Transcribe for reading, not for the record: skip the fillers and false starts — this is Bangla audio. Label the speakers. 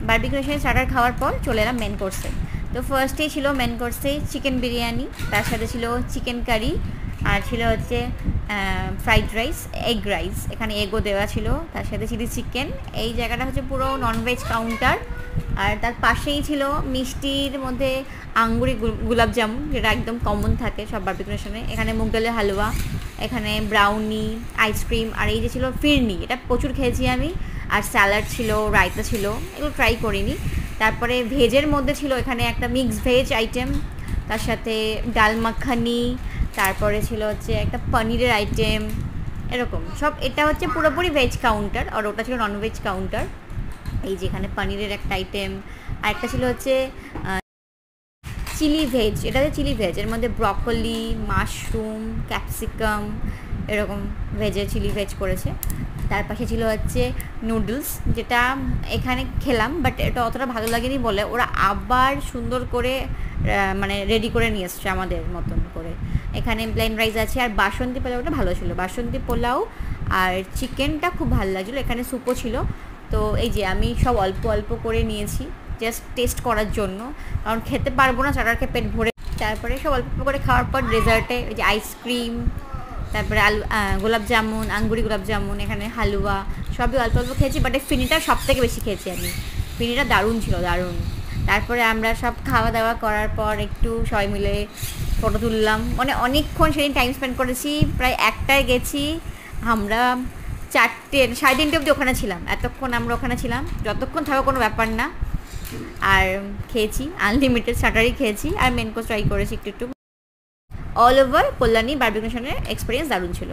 Speaker 1: বারবিকিউ নেশনের স্টার্টার খাওয়ার পর চলে এলাম মেন কোর্সে। তো ফার্স্টেই ছিল মেন কোর্সে চিকেন বিরিয়ানি, তার সাথে ছিল চিকেন কারি, আর ছিল হচ্ছে ফ্রাইড রাইস, এগ রাইস, এখানে এগও দেওয়া ছিল, তার সাথে চিলি চিকেন। এই জায়গাটা হচ্ছে পুরো ননভেজ কাউন্টার। আর তার পাশেই ছিল মিষ্টির মধ্যে আঙ্গুরি গুলাব জামুন, যেটা একদম কমন থাকে সব বারবিকিউ নেশনে। এখানে মুগ ডালের হালুয়া, এখানে ব্রাউনি, আইসক্রিম, আর এই যে ছিল ফিরনি, এটা প্রচুর খেয়েছি আমি। আর স্যালাড ছিল, রায়তা ছিল, এগুলো ট্রাই করিনি। তারপরে ভেজের মধ্যে ছিল এখানে একটা মিক্স ভেজ আইটেম, তার সাথে ডাল মাখানি, তারপরে ছিল হচ্ছে একটা পনিরের আইটেম, এরকম সব। এটা হচ্ছে পুরোপুরি ভেজ কাউন্টার, আর ওটা ছিল ননভেজ কাউন্টার। এই যে এখানে পনিরের একটা আইটেম, আর একটা ছিল হচ্ছে চিলি ভেজ, এটা হচ্ছে চিলি ভেজ, এর মধ্যে ব্রকলি, মাশরুম, ক্যাপসিকাম, এরকম ভেজে চিলি ভেজ করেছে। তার পাশে ছিল হচ্ছে নুডলস, যেটা এখানে খেলাম বাট এটা অতটা ভালো লাগেনি বলে ওরা আবার সুন্দর করে মানে রেডি করে নিয়ে এসছে আমাদের মতন করে। এখানে প্লেন রাইস আছে, আর বাসন্তী পোলাওটা ভালো ছিল, বাসন্তী পোলাও আর চিকেনটা খুব ভালো লাগছিলো। এখানে স্যুপও ছিল। তো এই যে আমি সব অল্প অল্প করে নিয়েছি জাস্ট টেস্ট করার জন্য, কারণ খেতে পারবো না স্টার্টারকে পেট ভরে। তারপরে সব অল্প অল্প করে খাওয়ার পর ডেজার্টে ওই যে আইসক্রিম, তারপরে গোলাপ জামুন, আঙ্গুরি গোলাপ জামুন, এখানে হালুয়া, সবই অল্প অল্প খেয়েছি। বাট এই ফিনিটা সব থেকে বেশি খেয়েছি আমি, ফিনিটা দারুণ ছিল, দারুণ। তারপরে আমরা সব খাওয়া দাওয়া করার পর একটু সবাই মিলে ফটো তুললাম, মানে অনেকক্ষণ সেদিন টাইম স্পেন্ড করেছি। প্রায় 1টায় গেছি আমরা, 4টে 3:30 অবধি ওখানে ছিলাম। এতক্ষণ আমরা ওখানে ছিলাম, যতক্ষণ থাকো কোনো ব্যাপার না। আর খেয়েছি আনলিমিটেড স্টার্টারই খেয়েছি, আর মেন কোর্স ট্রাই করেছি একটু একটু। অল ওভার কল্যাণী বারবিকিউ নেশনের এক্সপিরিয়েন্স দারুণ ছিল।